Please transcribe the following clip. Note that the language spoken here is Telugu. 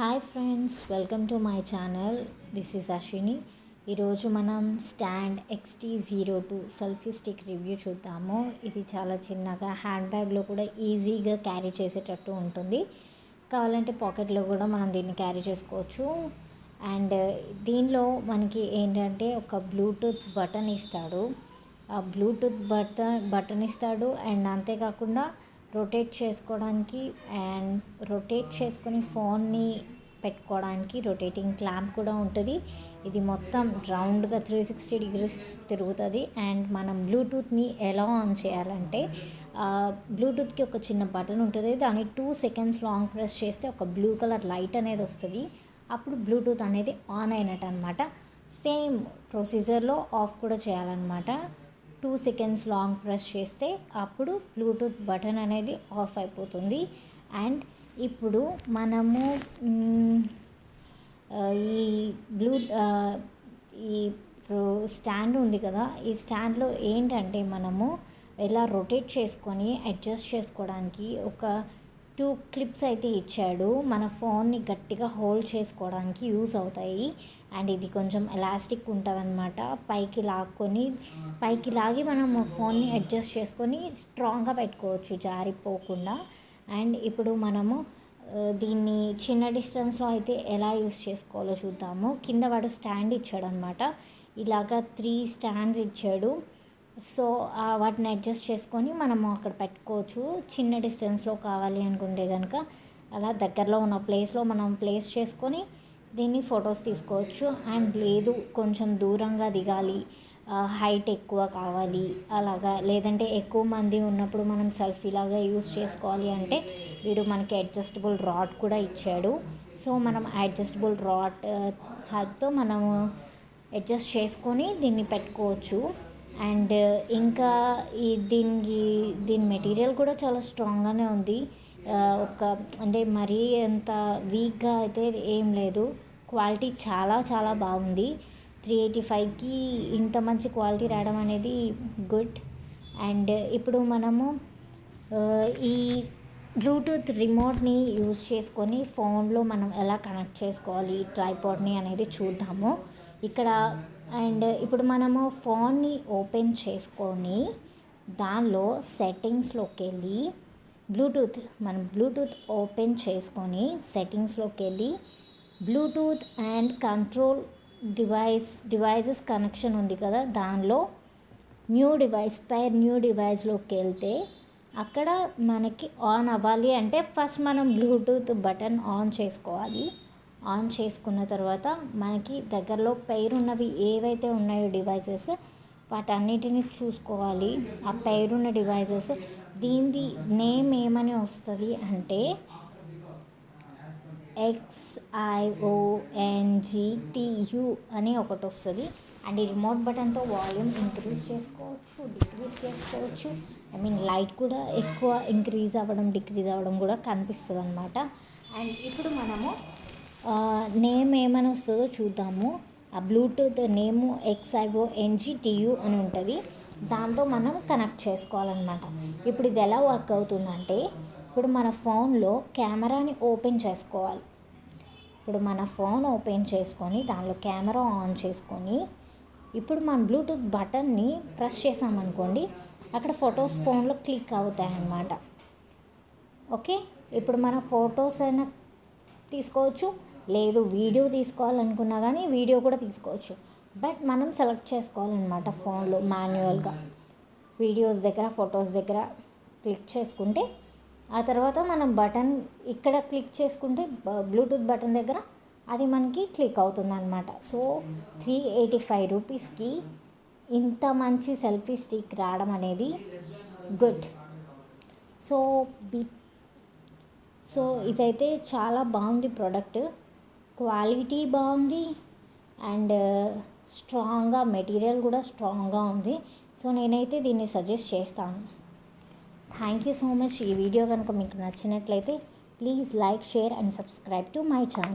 Hi friends, welcome to my channel. This is Ashwini. ఈరోజు మనం stand XT-02 selfie stick review చూద్దాము. ఇది చాలా చిన్నగా హ్యాండ్ బ్యాగ్లో కూడా ఈజీగా క్యారీ చేసేటట్టు ఉంటుంది. కావాలంటే పాకెట్లో కూడా మనం దీన్ని క్యారీ చేసుకోవచ్చు. అండ్ దీనిలో మనకి ఏంటంటే ఒక బ్లూటూత్ బటన్ ఇస్తాడు. ఆ బ్లూటూత్ బటన్ ఇస్తాడు. అండ్ అంతేకాకుండా రొటేట్ చేసుకోవడానికి అండ్ రొటేట్ చేసుకొని ఫోన్ని పెట్టుకోవడానికి రొటేటింగ్ క్లాంప్ కూడా ఉంటుంది. ఇది మొత్తం రౌండ్గా 360 డిగ్రీస్ తిరుగుతుంది. అండ్ మనం బ్లూటూత్ని ఎలా ఆన్ చేయాలంటే బ్లూటూత్కి ఒక చిన్న బటన్ ఉంటుంది. దాన్ని 2 seconds లాంగ్ ప్రెస్ చేస్తే ఒక బ్లూ కలర్ లైట్ అనేది వస్తుంది. అప్పుడు బ్లూటూత్ అనేది ఆన్ అయినట్టు అనమాట. సేమ్ ప్రొసీజర్లో ఆఫ్ కూడా చేయాలన్నమాట. 2 seconds లాంగ్ ప్రెస్ చేస్తే అప్పుడు బ్లూటూత్ బటన్ అనేది ఆఫ్ అయిపోతుంది. అండ్ ఇప్పుడు మనము ఈ స్టాండ్ ఉంది కదా, ఈ స్టాండ్లో ఏంటంటే మనము ఎలా రొటేట్ చేసుకొని అడ్జస్ట్ చేసుకోవడానికి ఒక 2 clips అయితే ఇచ్చాడు. మన ఫోన్ని గట్టిగా హోల్డ్ చేసుకోవడానికి యూస్ అవుతాయి. అండ్ ఇది కొంచెం ఎలాస్టిక్ ఉంటుంది అనమాట. పైకి లాగి మనం ఫోన్ని అడ్జస్ట్ చేసుకొని స్ట్రాంగ్గా పెట్టుకోవచ్చు జారిపోకుండా. అండ్ ఇప్పుడు మనము దీన్ని చిన్న డిస్టెన్స్లో అయితే ఎలా యూస్ చేసుకోవాలో చూద్దాము. కింద వాడు స్టాండ్ ఇచ్చాడు అనమాట. ఇలాగా 3 stands ఇచ్చాడు. సో వాటిని అడ్జస్ట్ చేసుకొని మనము అక్కడ పెట్టుకోవచ్చు. చిన్న డిస్టెన్స్లో కావాలి అనుకుంటే కనుక అలా దగ్గరలో ఉన్న ప్లేస్లో మనం ప్లేస్ చేసుకొని దీన్ని ఫొటోస్ తీసుకోవచ్చు. అండ్ లేదు కొంచెం దూరంగా దిగాలి, హైట్ ఎక్కువ కావాలి అలాగా, లేదంటే ఎక్కువ మంది ఉన్నప్పుడు మనం సెల్ఫీ లాగా యూస్ చేసుకోవాలి అంటే వీడు మనకి అడ్జస్టబుల్ రాడ్ కూడా ఇచ్చాడు. సో మనం అడ్జస్టబుల్ రాడ్ హెల్ప్తో మనము అడ్జస్ట్ చేసుకొని దీన్ని పెట్టుకోవచ్చు. అండ్ ఇంకా దీని మెటీరియల్ కూడా చాలా స్ట్రాంగ్గానే ఉంది. అంటే మరీ అంత వీక్గా అయితే ఏం లేదు. క్వాలిటీ చాలా చాలా బాగుంది. 385కి ఇంత మంచి క్వాలిటీ రావడం అనేది గుడ్. అండ్ ఇప్పుడు మనము ఈ బ్లూటూత్ రిమోట్ని యూజ్ చేసుకొని ఫోన్లో మనం ఎలా కనెక్ట్ చేసుకోవాలి ట్రైపాడ్ని అనేది చూద్దాము ఇక్కడ. అండ్ ఇప్పుడు మనము ఫోన్ని ఓపెన్ చేసుకొని దానిలో సెట్టింగ్స్లోకి వెళ్ళి బ్లూటూత్ ఓపెన్ చేసుకొని సెట్టింగ్స్లోకి వెళ్ళి Bluetooth and control devices connection ఉంది కదా, దానిలో న్యూ డివైస్లోకి వెళ్తే అక్కడ మనకి ఆన్ అవ్వాలి అంటే ఫస్ట్ మనం బ్లూటూత్ బటన్ ఆన్ చేసుకోవాలి. ఆన్ చేసుకున్న తర్వాత మనకి దగ్గరలో పేరున్నవి ఏవైతే ఉన్నాయో డివైజెస్ వాటన్నిటిని చూసుకోవాలి. ఆ పేరున్న డివైజెస్ దీనిది నేమ్ ఏమని వస్తుంది అంటే XIONGTU అని ఒకటి వస్తుంది. అండ్ ఈ రిమోట్ బటన్తో వాల్యూమ్ ఇంక్రీజ్ చేసుకోవచ్చు, డిక్రీజ్ చేసుకోవచ్చు. లైట్ కూడా ఎక్కువ ఇంక్రీజ్ అవ్వడం డిక్రీజ్ అవ్వడం కూడా కనిపిస్తుంది అనమాట. అండ్ ఇప్పుడు మనము నేమ్ ఏమని వస్తుందో చూద్దాము. ఆ బ్లూటూత్ నేము XIONGTU అని ఉంటుంది. దాంతో మనం కనెక్ట్ చేసుకోవాలన్నమాట. ఇప్పుడు ఇది ఎలా వర్క్ అవుతుందంటే ఇప్పుడు మన ఫోన్లో కెమెరాని ఓపెన్ చేసుకోవాలి. ఇప్పుడు మన ఫోన్ ఓపెన్ చేసుకొని దానిలో కెమెరా ఆన్ చేసుకొని ఇప్పుడు మన బ్లూటూత్ బటన్ని ప్రెస్ చేసామనుకోండి, అక్కడ ఫొటోస్ ఫోన్లో క్లిక్ అవుతాయి అన్నమాట. ఓకే, ఇప్పుడు మన ఫొటోస్ అయినా తీసుకోవచ్చు, లేదు వీడియో తీసుకోవాలనుకున్నా కానీ వీడియో కూడా తీసుకోవచ్చు. బట్ మనం సెలెక్ట్ చేసుకోవాలన్నమాట ఫోన్లో మాన్యువల్గా. వీడియోస్ దగ్గర ఫొటోస్ దగ్గర క్లిక్ చేసుకుంటే ఆ తర్వాత మనం బటన్ ఇక్కడ క్లిక్ చేసుకుంటే బ్లూటూత్ బటన్ దగ్గర అది మనకి క్లిక్ అవుతుంది అనమాట. సో 385 రూపీస్కి ఇంత మంచి సెల్ఫీ స్టిక్ రావడం అనేది గుడ్. సో ఇదైతే చాలా బాగుంది ప్రోడక్ట్. క్వాలిటీ బాగుంది అండ్ స్ట్రాంగ్గా మెటీరియల్ కూడా స్ట్రాంగ్గా ఉంది. సో నేనైతే దీన్ని సజెస్ట్ చేస్తాను. Thank you so much. ఈ వీడియో కనుక మీకు నచ్చినట్లయితే please like, share and subscribe to my channel.